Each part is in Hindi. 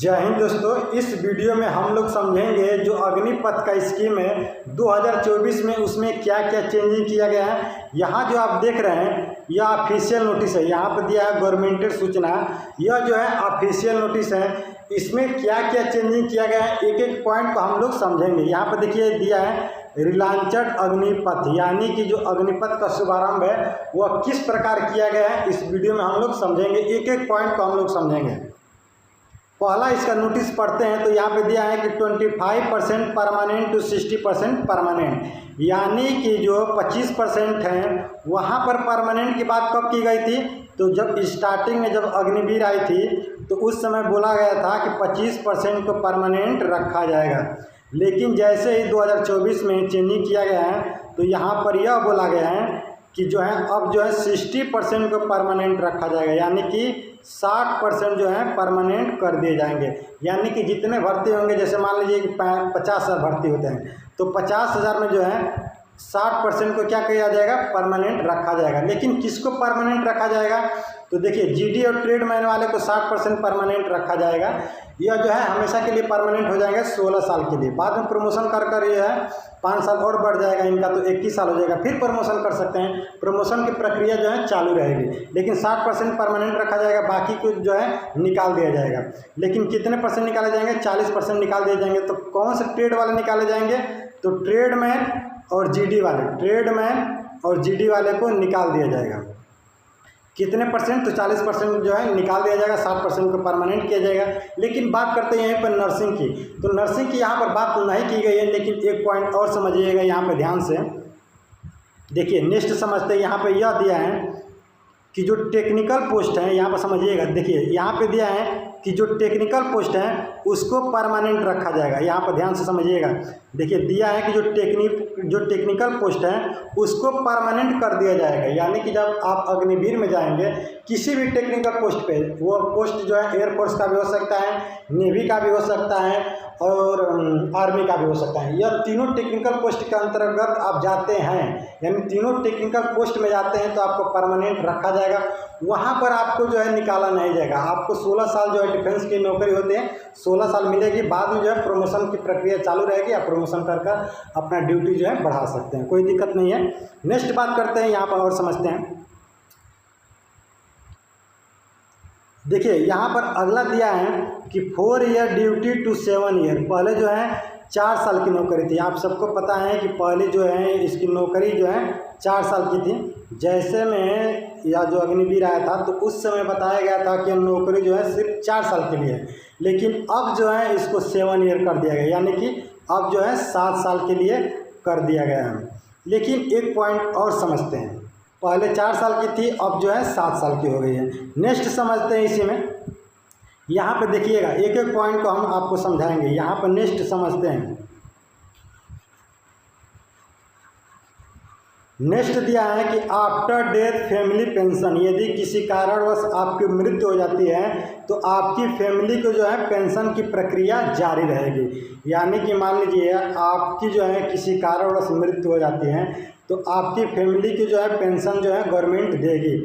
जय हिंद दोस्तों। इस वीडियो में हम लोग समझेंगे जो अग्निपथ का स्कीम है 2024 में उसमें क्या क्या चेंजिंग किया गया है। यहाँ जो आप देख रहे हैं यह ऑफिशियल नोटिस है, यहाँ पर दिया है गवर्नमेंटेड सूचना। यह जो है ऑफिशियल नोटिस है, इसमें क्या क्या चेंजिंग किया गया है एक एक पॉइंट को हम लोग समझेंगे। यहाँ पर देखिए दिया है रिलांचड अग्निपथ, यानी कि जो अग्निपथ का शुभारंभ है वह किस प्रकार किया गया है इस वीडियो में हम लोग समझेंगे। एक एक पॉइंट को हम लोग समझेंगे। पहला इसका नोटिस पढ़ते हैं तो यहाँ पे दिया है कि 25% परमानेंट टू 60% परमानेंट, यानी कि जो 25% हैं वहाँ पर परमानेंट की बात कब की गई थी, तो जब स्टार्टिंग में जब अग्निवीर आई थी तो उस समय बोला गया था कि 25% को परमानेंट रखा जाएगा। लेकिन जैसे ही 2024 में चेंजिंग किया गया है तो यहाँ पर यह बोला गया है कि जो है अब जो है 60% को परमानेंट रखा जाएगा, यानी कि 60% जो है परमानेंट कर दिए जाएंगे। यानी कि जितने भर्ती होंगे, जैसे मान लीजिए कि 50,000 भर्ती होते हैं तो 50,000 में जो है 60% को क्या किया जाएगा, परमानेंट रखा जाएगा। लेकिन किसको परमानेंट रखा जाएगा, तो देखिए जीडी और ट्रेडमैन वाले को 60% परमानेंट रखा जाएगा। यह जो है हमेशा के लिए परमानेंट हो जाएगा 16 साल के लिए। बाद में प्रमोशन कर ये है 5 साल और बढ़ जाएगा इनका, तो 21 साल हो जाएगा, फिर प्रमोशन कर सकते हैं। प्रमोशन की प्रक्रिया जो है चालू रहेगी। लेकिन 60% परमानेंट रखा जाएगा, बाकी कुछ जो है निकाल दिया जाएगा। लेकिन कितने परसेंट निकाले जाएंगे, 40% निकाल दिए जाएंगे। तो कौन से ट्रेड वाले निकाले जाएंगे, तो ट्रेडमैन और जीडी वाले, ट्रेडमैन और जीडी वाले को निकाल दिया जाएगा। कितने परसेंट, तो 40% जो है निकाल दिया जाएगा, 60% को परमानेंट किया जाएगा। लेकिन बात करते हैं यहाँ पर नर्सिंग की, तो नर्सिंग की यहाँ पर बात नहीं की गई है। लेकिन एक पॉइंट और समझिएगा यहाँ पर ध्यान से, देखिए नेक्स्ट समझते हैं। यहाँ पर यह दिया है कि जो टेक्निकल पोस्ट है, यहाँ पर समझिएगा, देखिए यहाँ पे दिया है कि जो टेक्निकल पोस्ट है उसको परमानेंट रखा जाएगा। यहाँ पर ध्यान से समझिएगा, देखिए दिया है कि जो टेक्निकल पोस्ट है उसको परमानेंट कर दिया जाएगा। यानी कि जब आप अग्निवीर में जाएंगे किसी भी टेक्निकल पोस्ट पे, वो पोस्ट जो है एयरफोर्स का भी हो सकता है, नेवी का भी हो सकता है और आर्मी का भी हो सकता है। यह तीनों टेक्निकल पोस्ट के अंतर्गत आप जाते हैं, यानी तीनों टेक्निकल पोस्ट में जाते हैं तो आपको परमानेंट रखा जाएगा। वहाँ पर आपको जो है निकाला नहीं जाएगा। आपको 16 साल जो है डिफेंस की नौकरी होती है 16 साल मिलेगी। बाद में जो है प्रमोशन की प्रक्रिया चालू रहेगी, आप प्रमोशन कर अपना ड्यूटी जो है बढ़ा सकते हैं, कोई दिक्कत नहीं है। नेक्स्ट बात करते हैं यहाँ पर और समझते हैं। देखिए यहाँ पर अगला दिया है कि 4 ईयर ड्यूटी टू 7 ईयर। पहले जो है 4 साल की नौकरी थी। आप सबको पता है कि पहले जो है इसकी नौकरी जो है 4 साल की थी। जैसे में या जो अग्निवीर आया था तो उस समय बताया गया था कि नौकरी जो है सिर्फ 4 साल के लिए है। लेकिन अब जो है इसको 7 ईयर कर दिया गया, यानी कि अब जो है 7 साल के लिए कर दिया गया है। लेकिन एक पॉइंट और समझते हैं, पहले 4 साल की थी, अब जो है 7 साल की हो गई है। नेक्स्ट समझते हैं इसी में। यहाँ पे देखिएगा एक एक पॉइंट को हम आपको समझाएंगे। यहाँ पर नेक्स्ट समझते हैं। नेक्स्ट दिया है कि आफ्टर डेथ फैमिली पेंशन, यदि किसी कारणवश आपकी मृत्यु हो जाती है तो आपकी फैमिली को जो है पेंशन की प्रक्रिया जारी रहेगी। यानी कि मान लीजिए आपकी जो है किसी कारणवश मृत्यु हो जाती है तो आपकी फैमिली की जो है पेंशन जो है गवर्नमेंट देगी।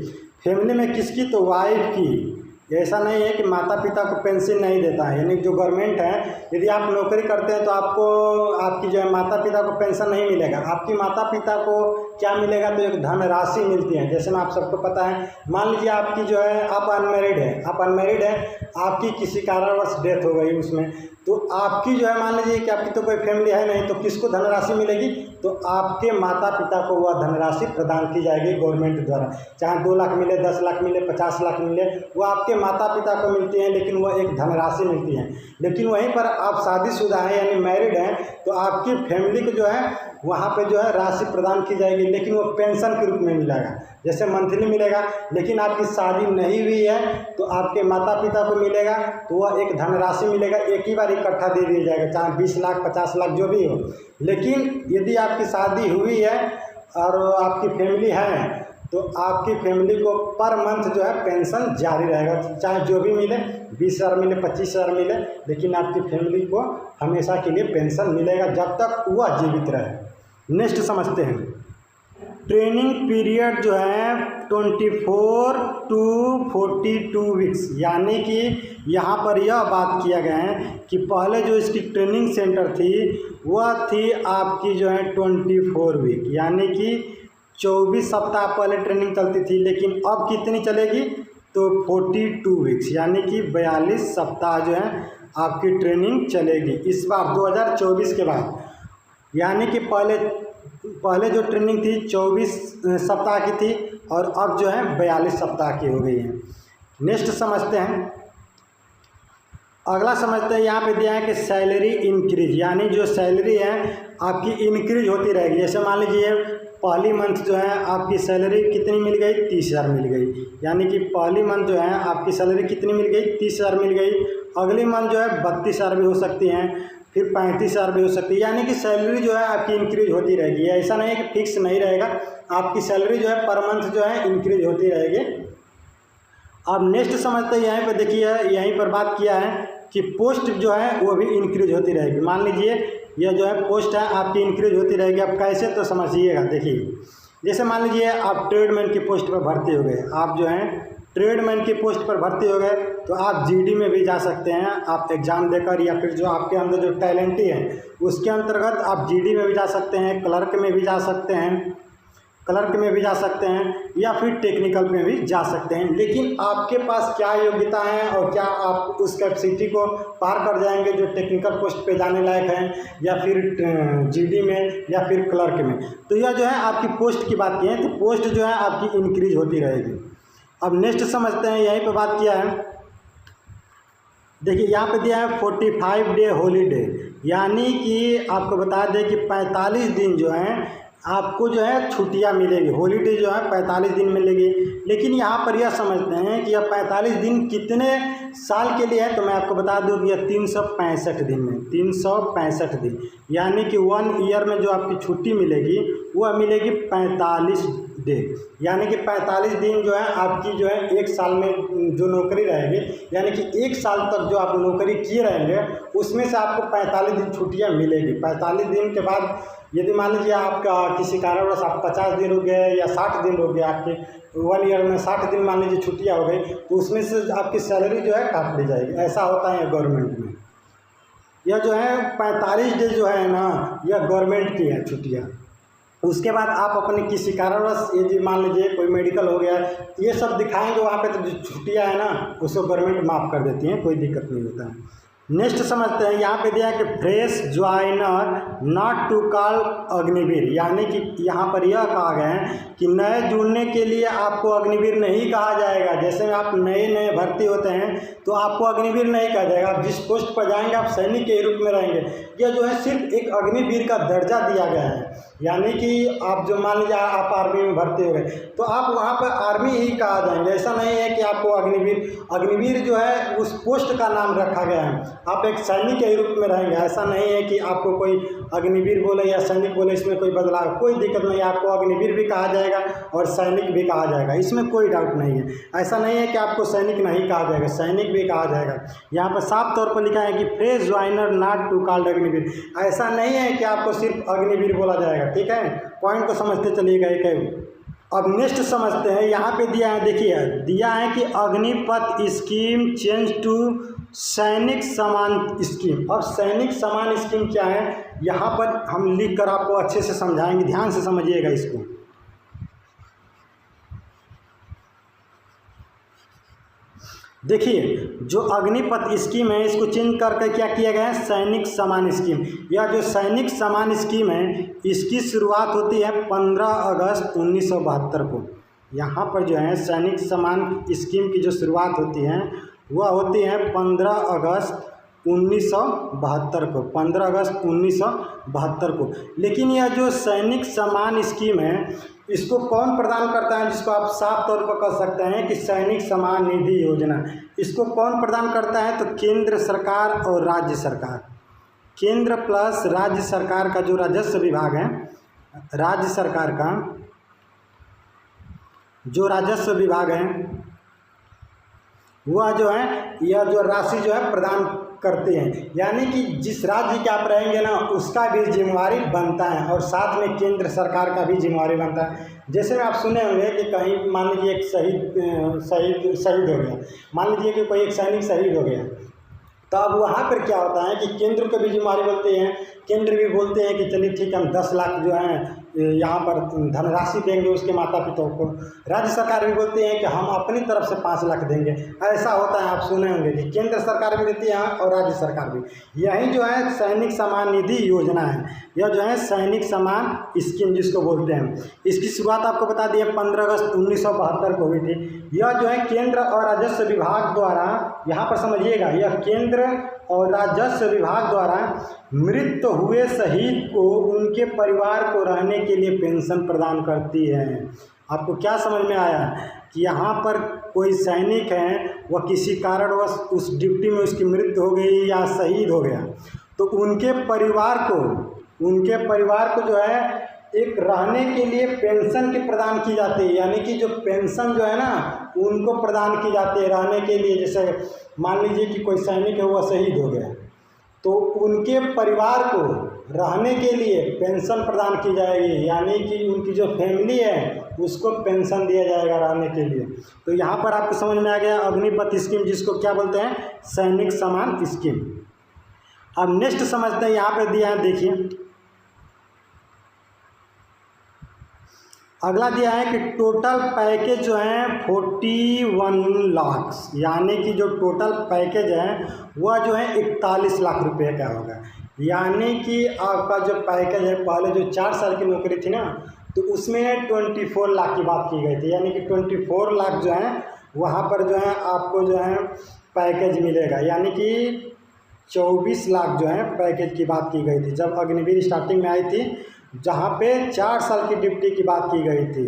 फैमिली में किसकी, तो वाइफ की। ऐसा नहीं है कि माता पिता को पेंशन नहीं देता है, यानी जो गवर्नमेंट है, यदि आप नौकरी करते हैं तो आपको आपकी जो है माता पिता को पेंशन नहीं मिलेगा। आपकी माता पिता को क्या मिलेगा, तो एक धनराशि मिलती है। जैसे में आप सबको पता है, मान लीजिए आपकी जो है आप अनमैरिड है, आपकी किसी कारणवश डेथ हो गई उसमें, तो आपकी जो है मान लीजिए कि आपकी तो कोई फैमिली है नहीं, तो किसको धनराशि मिलेगी, तो आपके माता पिता को वह धनराशि प्रदान की जाएगी गवर्नमेंट द्वारा। चाहे 2 लाख मिले, 10 लाख मिले, 50 लाख मिले, वो आपके माता पिता को मिलती हैं, लेकिन वह एक धनराशि मिलती है। लेकिन वहीं पर आप शादीशुदा हैं यानी मैरिड हैं तो आपकी फैमिली को जो है वहाँ पे जो है राशि प्रदान की जाएगी, लेकिन वो पेंशन के रूप में मिलेगा, जैसे मंथली मिलेगा। लेकिन आपकी शादी नहीं हुई है तो आपके माता पिता को मिलेगा तो वह एक धनराशि मिलेगा, एक ही बार इकट्ठा दे दिया जाएगा, चाहे 20 लाख 50 लाख जो भी हो। लेकिन यदि आपकी शादी हुई है और आपकी फैमिली है तो आपकी फैमिली को पर मंथ जो है पेंशन जारी रहेगा, चाहे जो भी मिले, 20,000 मिले, 25,000 मिले, लेकिन आपकी फैमिली को हमेशा के लिए पेंशन मिलेगा जब तक वह जीवित रहे। नेक्स्ट समझते हैं। ट्रेनिंग पीरियड जो है 24 टू 42 वीक्स, यानी कि यहाँ पर यह बात किया गया है कि पहले जो इसकी ट्रेनिंग सेंटर थी वह थी आपकी जो है 24 वीक, यानी कि 24 सप्ताह पहले ट्रेनिंग चलती थी, लेकिन अब कितनी चलेगी तो 42 वीक्स, यानी कि 42 सप्ताह जो है आपकी ट्रेनिंग चलेगी इस बार 2024 के बाद। यानी कि पहले जो ट्रेनिंग थी 24 सप्ताह की थी और अब जो है 42 सप्ताह की हो गई है। नेक्स्ट समझते हैं, अगला समझते हैं। यहाँ पे दिया है कि सैलरी इंक्रीज, यानी जो सैलरी है आपकी इंक्रीज होती रहेगी। जैसे मान लीजिए पहली मंथ जो है आपकी सैलरी कितनी मिल गई 30,000 मिल गई, यानी कि पहली मंथ जो है आपकी सैलरी कितनी मिल गई 30,000 मिल गई। अगली मंथ जो है 32,000 भी हो सकती हैं, फिर 35,000 भी हो सकती है, यानी कि सैलरी जो है आपकी इंक्रीज होती रहेगी। ऐसा नहीं है कि फिक्स नहीं रहेगा, आपकी सैलरी जो है पर मंथ जो है इंक्रीज होती रहेगी। अब नेक्स्ट समझते हैं, यहीं पर देखिए यहीं पर बात किया है कि पोस्ट जो है वो भी इंक्रीज होती रहेगी। मान लीजिए यह जो है पोस्ट है आपकी इंक्रीज होती रहेगी। अब कैसे तो समझिएगा, देखिए जैसे मान लीजिए आप ट्रेडमैन की पोस्ट पर भर्ती हो गए, आप जो हैं ट्रेडमैन की पोस्ट पर भर्ती हो गए तो आप जीडी में भी जा सकते हैं, आप एग्ज़ाम देकर, या फिर जो आपके अंदर जो टैलेंट है उसके अंतर्गत आप जीडी में भी जा सकते हैं, क्लर्क में भी जा सकते हैं, या फिर टेक्निकल में भी जा सकते हैं। लेकिन आपके पास क्या योग्यता है और क्या आप उस कैपेसिटी को पार कर जाएंगे जो टेक्निकल पोस्ट पे जाने लायक हैं, या फिर जीडी में या फिर क्लर्क में। तो यह जो है आपकी पोस्ट की बात की है, तो पोस्ट जो है आपकी इंक्रीज होती रहेगी। अब नेक्स्ट समझते हैं, यहीं पे बात किया है, देखिए यहाँ पे दिया है 45 डे हॉलीडे, यानी कि आपको बता दें कि 45 दिन जो है आपको जो है छुट्टियाँ मिलेगी, हॉलीडे जो है 45 दिन मिलेगी। लेकिन यहाँ पर यह समझते हैं कि यह 45 दिन कितने साल के लिए है, तो मैं आपको बता दूँ कि यह 365 दिन में, 365 दिन, यानी कि 1 ईयर में जो आपकी छुट्टी मिलेगी वह मिलेगी 45 डे, यानी कि 45 दिन जो है आपकी जो है 1 साल में जो नौकरी रहेगी, यानी कि 1 साल तक जो आप नौकरी किए रहेंगे उसमें से आपको 45 दिन छुट्टियाँ मिलेगी। 45 दिन के बाद यदि मान लीजिए आपका किसी कारणवश आप 50 दिन हो गए या 60 दिन हो गए, आपके 1 ईयर में 60 दिन मान लीजिए छुट्टियाँ हो गई, तो उसमें से आपकी सैलरी जो है काट ली जाएगी। ऐसा होता है गवर्नमेंट में। यह जो है 45 डे जो है ना, यह गवर्नमेंट की है छुट्टियाँ। उसके बाद आप अपने किसी कारणवश यदि मान लीजिए कोई मेडिकल हो गया, ये सब दिखाएंगे वहाँ पे, तो जो छुट्टियाँ है ना उसको गवर्नमेंट माफ़ कर देती हैं, कोई दिक्कत नहीं होता है। नेक्स्ट समझते हैं, यहाँ पे दिया है कि fresh joiner not to call Agniveer, यानी कि यहाँ पर यह कहा गया है कि नए जुड़ने के लिए आपको अग्निवीर नहीं कहा जाएगा। जैसे आप नए भर्ती होते हैं तो आपको अग्निवीर नहीं कहा जाएगा, आप जिस पोस्ट पर जाएंगे आप सैनिक के रूप में रहेंगे। यह जो है सिर्फ एक अग्निवीर का दर्जा दिया गया है, यानी कि आप जो मान लीजिए आप आर्मी में भर्ती हो गए तो आप वहाँ पर आर्मी ही कहा जाएंगे। ऐसा नहीं है कि आपको अग्निवीर जो है उस पोस्ट का नाम रखा गया है, आप एक सैनिक के रूप में रहेंगे। ऐसा नहीं है कि आपको कोई अग्निवीर बोले या सैनिक बोले, इसमें कोई बदलाव, कोई दिक्कत नहीं है। आपको अग्निवीर भी कहा जाएगा और सैनिक भी कहा जाएगा, इसमें कोई डाउट नहीं है। ऐसा नहीं है कि आपको सैनिक नहीं कहा जाएगा, सैनिक भी कहा जाएगा। यहाँ पर साफ तौर पर लिखा है कि fresh joiner not to called Agniveer, ऐसा नहीं है कि आपको सिर्फ अग्निवीर बोला जाएगा। ठीक है, पॉइंट को समझते चलिएगा एक। अब नेक्स्ट समझते हैं, यहाँ पे दिया है, देखिए दिया है कि अग्निपथ स्कीम चेंज टू सैनिक समान स्कीम। अब सैनिक समान स्कीम क्या है, यहाँ पर हम लिख कर आपको अच्छे से समझाएंगे, ध्यान से समझिएगा इसको। देखिए जो अग्निपथ स्कीम है इसको चेंज करके क्या किया गया है, सैनिक समान स्कीम। यह जो सैनिक समान स्कीम है इसकी शुरुआत होती है 15 अगस्त 1972 को। यहाँ पर जो है सैनिक समान स्कीम की जो शुरुआत होती है वह होती है 15 अगस्त 1972 को, 15 अगस्त 1972 को। लेकिन यह जो सैनिक समान स्कीम है इसको कौन प्रदान करता है, जिसको आप साफ तौर पर कह सकते हैं कि सैनिक समान निधि योजना, इसको कौन प्रदान करता है, तो केंद्र सरकार और राज्य सरकार। केंद्र प्लस राज्य सरकार का जो राजस्व विभाग है, राज्य सरकार का जो राजस्व विभाग है वह जो है यह जो राशि जो है प्रदान करते हैं, यानी कि जिस राज्य के आप रहेंगे ना उसका भी जिम्मेवारी बनता है और साथ में केंद्र सरकार का भी जिम्मेवारी बनता है। जैसे आप सुने होंगे कि कहीं मान लीजिए एक शहीद हो गया, मान लीजिए कि कोई एक सैनिक शहीद हो गया, तो अब वहाँ पर क्या होता है कि केंद्र को भी जिम्मेवारी बोलते हैं, केंद्र भी बोलते हैं कि चलिए ठीक है हम 10 लाख जो है यहाँ पर धनराशि देंगे उसके माता पिता को। राज्य सरकार भी बोलते हैं कि हम अपनी तरफ से 5 लाख देंगे। ऐसा होता है, आप सुने होंगे कि केंद्र सरकार भी देती है और राज्य सरकार भी। यही जो है सैनिक सम्मान निधि योजना है, यह जो है सैनिक सम्मान स्कीम जिसको बोलते हैं। इसकी शुरुआत आपको बता दिए 15 अगस्त 1972 को हुई थी। यह जो है केंद्र और राजस्व विभाग द्वारा, यहाँ पर समझिएगा, यह केंद्र और राजस्व विभाग द्वारा मृत हुए शहीद को उनके परिवार को रहने के लिए पेंशन प्रदान करती है। आपको क्या समझ में आया कि यहाँ पर कोई सैनिक है, वह किसी कारणवश उस ड्यूटी में उसकी मृत्यु हो गई या शहीद हो गया, तो उनके परिवार को जो है एक रहने के लिए पेंशन की प्रदान की जाती है, यानी कि जो पेंशन जो है ना उनको प्रदान की जाती है रहने के लिए। जैसे मान लीजिए कि कोई सैनिक है वह शहीद हो गया, तो उनके परिवार को रहने के लिए पेंशन प्रदान की जाएगी, यानी कि उनकी जो फैमिली है उसको पेंशन दिया जाएगा रहने के लिए। तो यहाँ पर आपको समझ में आ गया अग्निपथ स्कीम जिसको क्या बोलते हैं, सैनिक सम्मान स्कीम। अब नेक्स्ट समझते हैं, यहाँ पे दिया है देखिए, अगला दिया है कि टोटल पैकेज जो है 41 लाख, यानी कि जो टोटल पैकेज है वह जो है 41 लाख रुपए का होगा। यानी कि आपका जो पैकेज है, पहले जो 4 साल की नौकरी थी ना तो उसमें 24 लाख की बात की गई थी, यानी कि 24 लाख जो है वहाँ पर जो है आपको जो है पैकेज मिलेगा, यानी कि 24 लाख जो है पैकेज की बात की गई थी जब अग्निवीर स्टार्टिंग में आई थी, जहाँ पे 4 साल की ड्यूटी की बात की गई थी।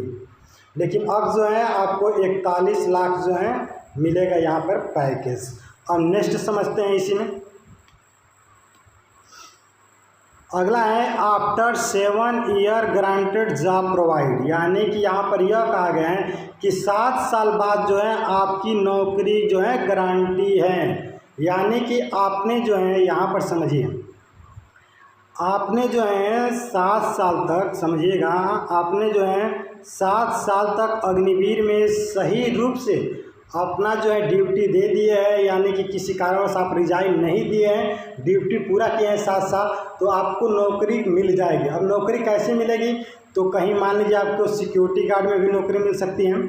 लेकिन अब जो है आपको 41 लाख जो है मिलेगा यहाँ पर पैकेज। अब नेक्स्ट समझते हैं इसी में, अगला है after 7 year granted job provide, यानी कि यहाँ पर यह कहा गया है कि 7 साल बाद जो है आपकी नौकरी जो है गारंटी है। यानी कि आपने जो है यहाँ पर समझिए, आपने जो है 7 साल तक, समझिएगा, आपने जो है 7 साल तक अग्निवीर में सही रूप से अपना जो है ड्यूटी दे दिए है, यानी कि किसी कारणवश आप रिजाइन नहीं दिए हैं, ड्यूटी पूरा किए हैं 7 साल, तो आपको नौकरी मिल जाएगी। अब नौकरी कैसे मिलेगी, तो कहीं मान लीजिए आपको सिक्योरिटी गार्ड में भी नौकरी मिल सकती है,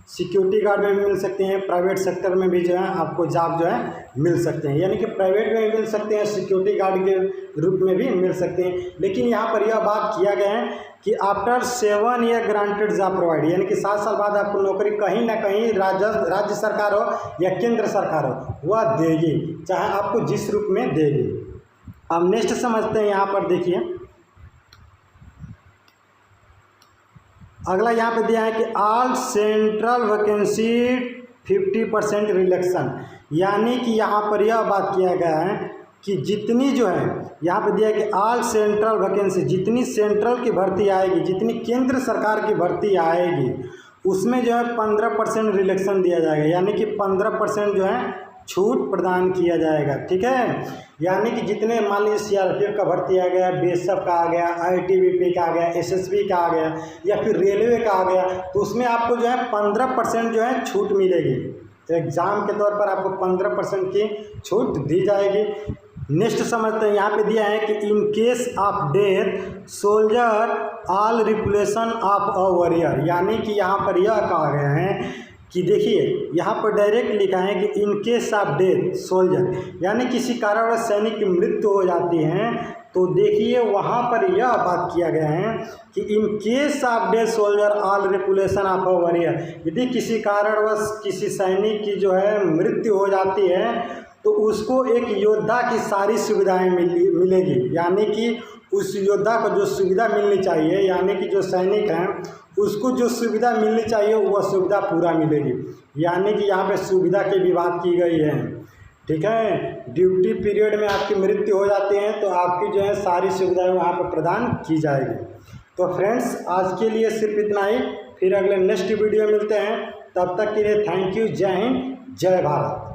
सिक्योरिटी गार्ड में भी मिल सकते हैं, प्राइवेट सेक्टर में भी जो है आपको जॉब जो है मिल सकते हैं, यानी कि प्राइवेट में भी मिल सकते हैं, सिक्योरिटी गार्ड के रूप में भी मिल सकते हैं। लेकिन यहाँ पर यह बात किया गया है कि after 7 year granted job provide, यानी कि 7 साल बाद आपको नौकरी कहीं ना कहीं राज्य सरकार हो या केंद्र सरकार हो वह देगी, चाहे आपको जिस रूप में देगी। अब नेक्स्ट समझते हैं, यहाँ पर देखिए अगला यहाँ पे दिया है कि ऑल सेंट्रल वैकेंसी 50% रिलेक्शन, यानी कि यहाँ पर यह बात किया गया है कि जितनी जो है यहाँ पे दिया है कि ऑल सेंट्रल वैकेंसी, जितनी सेंट्रल की भर्ती आएगी, जितनी केंद्र सरकार की भर्ती आएगी उसमें जो है 15% रिलेक्शन दिया जाएगा, यानी कि 15% जो है छूट प्रदान किया जाएगा। ठीक है, यानी कि जितने मान लीजिए सीआरपीएफ का भर्ती आ गया, बीएसएफ का आ गया, आईटीबीपी का आ गया, एसएसबी का आ गया या फिर रेलवे का आ गया, तो उसमें आपको जो है 15% जो है छूट मिलेगी। एग्ज़ाम के तौर पर आपको 15% की छूट दी जाएगी। नेक्स्ट समझते हैं, यहाँ पे दिया है कि in case of death soldier all replacement of a warrior, यानी कि यहाँ पर यह कहा गया है कि देखिए यहाँ पर डायरेक्ट लिखा है कि in case of death soldier, यानी किसी कारणवश सैनिक की मृत्यु हो जाती है, तो देखिए वहाँ पर यह बात किया गया है कि in case of death soldier all replacement of a warrior, यदि किसी कारणवश किसी सैनिक की जो है मृत्यु हो जाती है तो उसको एक योद्धा की सारी सुविधाएं मिलेगी, यानी कि उस योद्धा को जो सुविधा मिलनी चाहिए, यानी कि जो सैनिक हैं उसको जो सुविधा मिलनी चाहिए वह सुविधा पूरा मिलेगी। यानी कि यहाँ पे सुविधा की भी बात की गई है। ठीक है, ड्यूटी पीरियड में आपकी मृत्यु हो जाती है तो आपकी जो है सारी सुविधाएं वहाँ पर प्रदान की जाएगी। तो फ्रेंड्स आज के लिए सिर्फ इतना ही, फिर अगले नेक्स्ट वीडियो मिलते हैं, तब तक के लिए थैंक यू, जय हिंद, जय भारत।